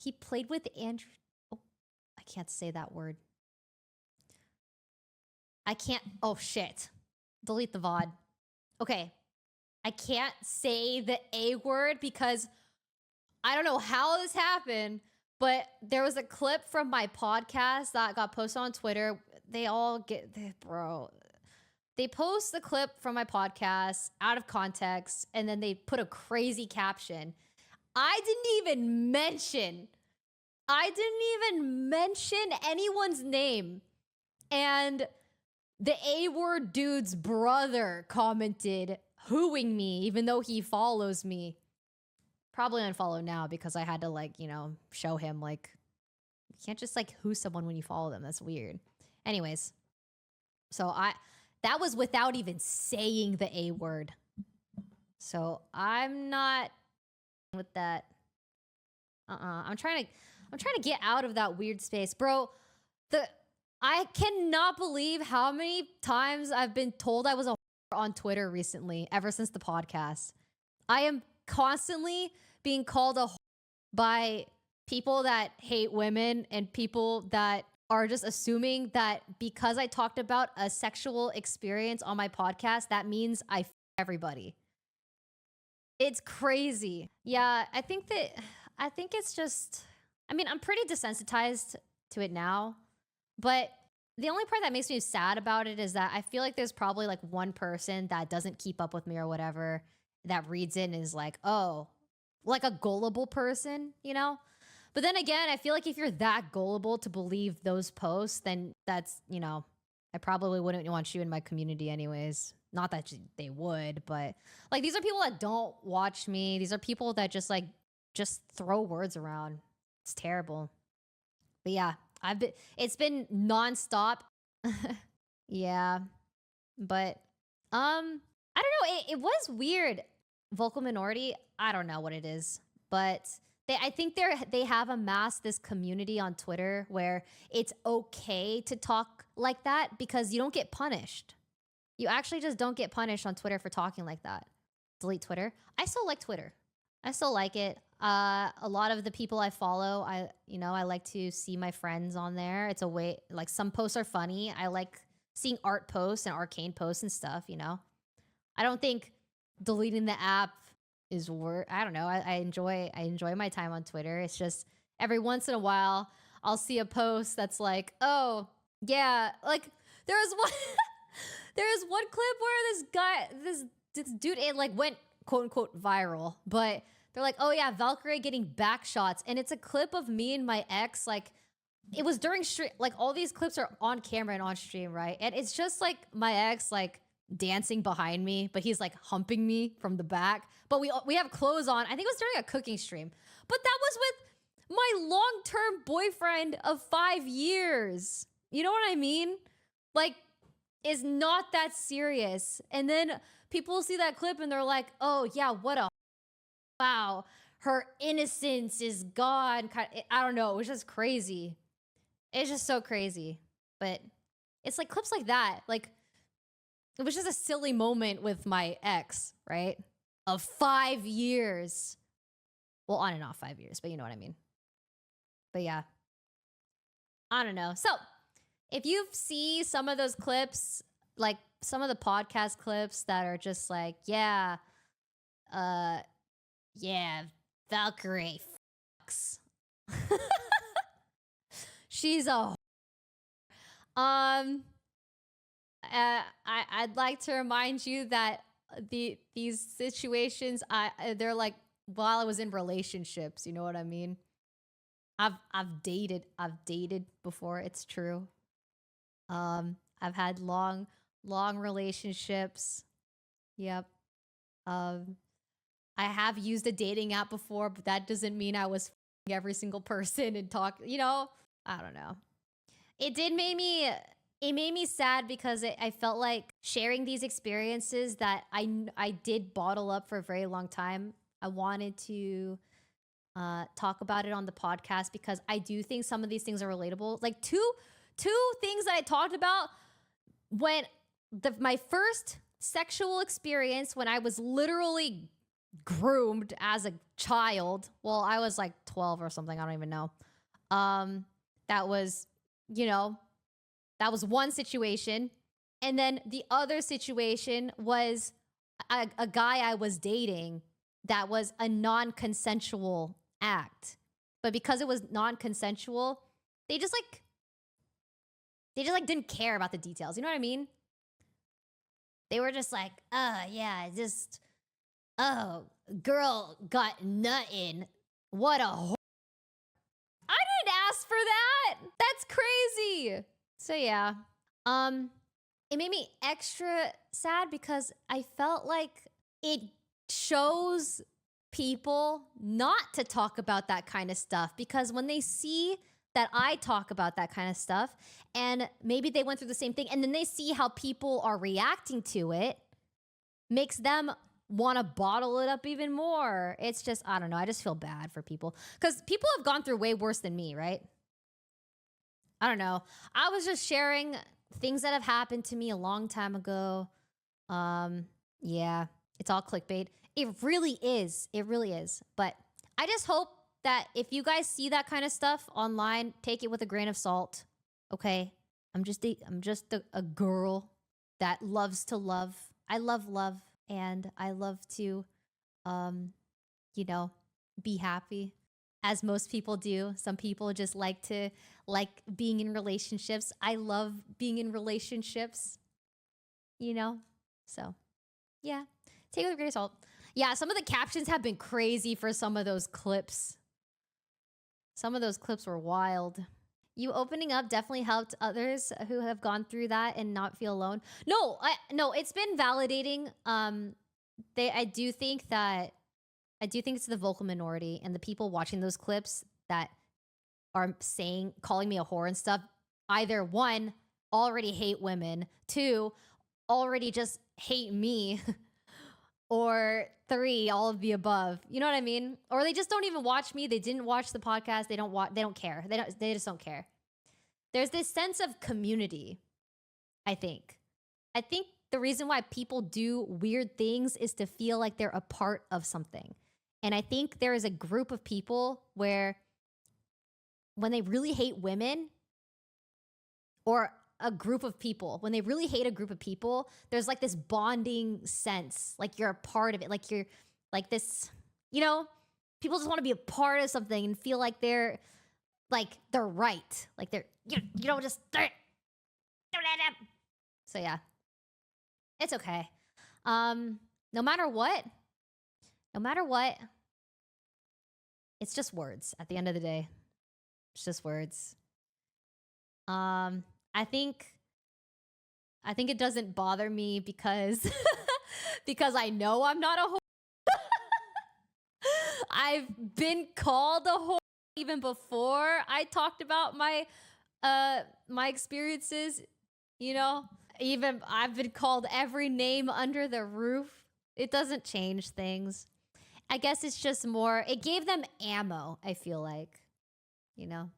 He played with Andrew. Oh, I can't say that word. I can't. Oh, shit. Delete the VOD. Okay. I can't say the A word because I don't know how this happened, but there was a clip from my podcast that got posted on Twitter. They all get, bro. They post the clip from my podcast out of context, and then they put a crazy caption. I didn't even mention anyone's name. And the A-word dude's brother commented, hooing me, even though he follows me. Probably unfollow now because I had to, like, you know, show him, like, you can't just, like, who someone when you follow them. That's weird. Anyways, so that was without even saying the A word. So I'm not with that. I'm trying to get out of that weird space, bro. I cannot believe how many times I've been told I was a whore on Twitter recently, ever since the podcast. I am constantly being called a whore by people that hate women and people that are just assuming that because I talked about a sexual experience on my podcast, that means I f everybody. It's crazy. Yeah, I think it's just, I mean, I'm pretty desensitized to it now, but the only part that makes me sad about it is that I feel like there's probably like one person that doesn't keep up with me or whatever that reads it and is like, oh, like a gullible person, you know? But then again, I feel like if you're that gullible to believe those posts, then that's, you know, I probably wouldn't want you in my community anyways. Not that they would, but like these are people that don't watch me. These are people that just throw words around. It's terrible. But yeah, it's been nonstop. Yeah. But I don't know. It was weird. Vocal minority, I don't know what it is, but I think they have amassed this community on Twitter where it's okay to talk like that because you don't get punished. You actually just don't get punished on Twitter for talking like that. Delete Twitter. I still like Twitter. I still like it. A lot of the people I follow, I like to see my friends on there. It's a way, like some posts are funny. I like seeing art posts and arcane posts and stuff, you know. I don't think deleting the app is worth. I don't know. I enjoy my time on Twitter. It's just every once in a while I'll see a post that's like, oh yeah, like there was one clip where this dude, it like went quote unquote viral, but they're like, oh yeah, Valkyrae getting back shots, and it's a clip of me and my ex. Like it was during stream. Like all these clips are on camera and on stream, right? And it's just like my ex like dancing behind me, but he's like humping me from the back. But we have clothes on. I think it was during a cooking stream. But that was with my long-term boyfriend of 5 years. You know what I mean? Like, it's not that serious. And then people see that clip and they're like, oh yeah, what a wow, her innocence is gone. I don't know. It was just crazy. It's just so crazy. But it's like clips like that. Like, it was just a silly moment with my ex, right? Of 5 years. Well, on and off 5 years, but you know what I mean. But yeah. I don't know. So, if you see some of those clips, like some of the podcast clips that are just like, yeah, Valkyrae fucks. She's a I'd like to remind you that these situations, they're like while I was in relationships, you know what I mean? I've dated before, it's true. I've had long relationships. Yep. I have used a dating app before, but that doesn't mean I was every single person and talk, you know? I don't know. It made me sad because I felt like sharing these experiences that I did bottle up for a very long time. I wanted to talk about it on the podcast because I do think some of these things are relatable. Like two things that I talked about when my first sexual experience, when I was literally groomed as a child. Well, I was like 12 or something. I don't even know. That was, you know, that was one situation. And then the other situation was a guy I was dating that was a non-consensual act. But because it was non-consensual, they just like didn't care about the details. You know what I mean? They were just like, yeah, just, oh, girl got nuttin'. What a whore. I didn't ask for that. That's crazy. So yeah. It made me extra sad because I felt like it shows people not to talk about that kind of stuff, because when they see that I talk about that kind of stuff and maybe they went through the same thing and then they see how people are reacting to it, makes them want to bottle it up even more. It's just, I don't know. I just feel bad for people because people have gone through way worse than me, right? I don't know. I was just sharing things that have happened to me a long time ago. Yeah, it's all clickbait. It really is. It really is. But I just hope that if you guys see that kind of stuff online, take it with a grain of salt. Okay? I'm just a girl that loves to love. I love love, and I love to you know, be happy, as most people do. Some people just like being in relationships. I love being in relationships, you know? So, yeah. Take it with a grain of salt. Yeah, some of the captions have been crazy for some of those clips. Some of those clips were wild. You opening up definitely helped others who have gone through that and not feel alone. No, it's been validating. I do think it's the vocal minority and the people watching those clips that are calling me a whore and stuff. Either one, already hate women. Two, already just hate me. Or three, all of the above. You know what I mean? Or they just don't even watch me. They didn't watch the podcast. They don't care. They just don't care. There's this sense of community, I think. I think the reason why people do weird things is to feel like they're a part of something. And I think there is a group of people where when they really hate women, or a group of people, when they really hate a group of people, there's like this bonding sense, like you're a part of it, like you're like this, you know, people just want to be a part of something and feel like they're right, like they're, you know, just so yeah, it's okay. No matter what, it's just words at the end of the day. It's just words. I think it doesn't bother me because because I know I'm not a whore. I've been called a whore even before I talked about my my experiences, you know? Even I've been called every name under the roof. It doesn't change things. I guess it's just more, it gave them ammo, I feel like, you know?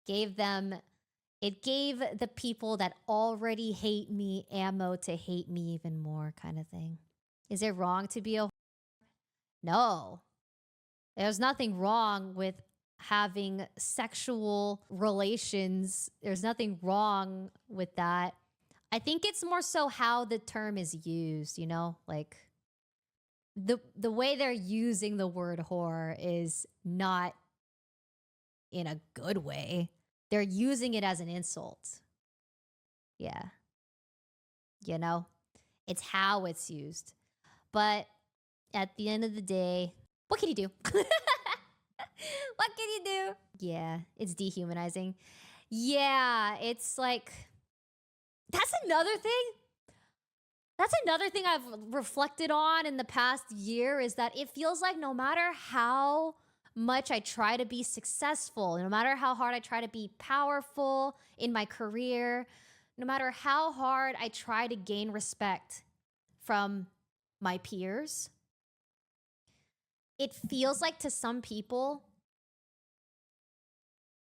It gave the people that already hate me ammo to hate me even more, kind of thing. Is it wrong to be a whore? No. There's nothing wrong with having sexual relations. There's nothing wrong with that. I think it's more so how the term is used, you know? Like the way they're using the word whore is not in a good way. They're using it as an insult. Yeah. You know, it's how it's used. But at the end of the day, what can you do? What can you do? Yeah, it's dehumanizing. Yeah, it's like, that's another thing. That's another thing I've reflected on in the past year, is that it feels like no matter how much I try to be successful, no matter how hard I try to be powerful in my career, no matter how hard I try to gain respect from my peers, it feels like to some people,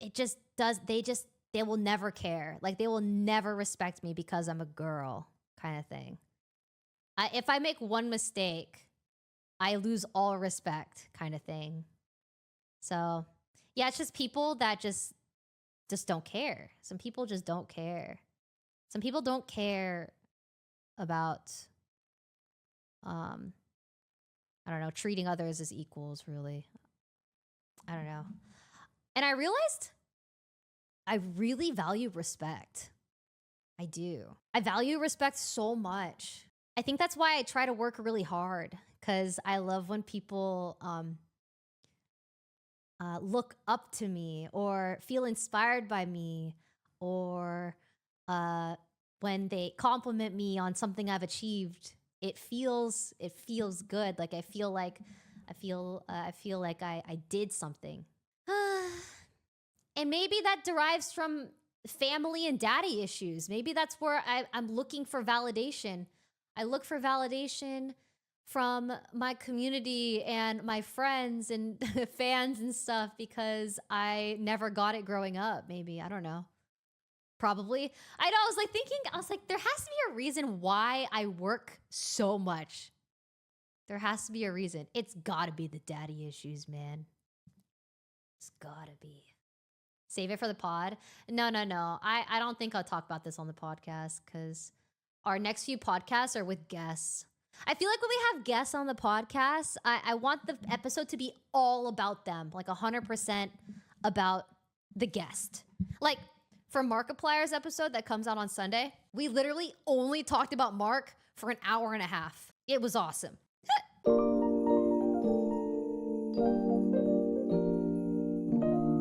it just does, they will never care. Like they will never respect me because I'm a girl, kind of thing. If I make one mistake, I lose all respect kind of thing. So yeah, it's just people that just don't care. Some people just don't care. Some people don't care about I don't know, treating others as equals, really. I don't know. And I realized I really value respect. I do. I value respect so much. I think that's why I try to work really hard, because I love when people look up to me or feel inspired by me, or when they compliment me on something I've achieved. It feels good. Like I feel like I did something. And maybe that derives from family and daddy issues. Maybe that's where I'm looking for validation. I look for validation from my community and my friends and fans and stuff because I never got it growing up. Maybe. I don't know. Probably. I know. I was like, there has to be a reason why I work so much. There has to be a reason. It's gotta be the daddy issues, man. It's gotta be. Save it for the pod. No. I don't think I'll talk about this on the podcast because our next few podcasts are with guests. I feel like when we have guests on the podcast, I want the episode to be all about them, like 100% about the guest. Like for Markiplier's episode that comes out on Sunday, we literally only talked about Mark for an hour and a half. It was awesome.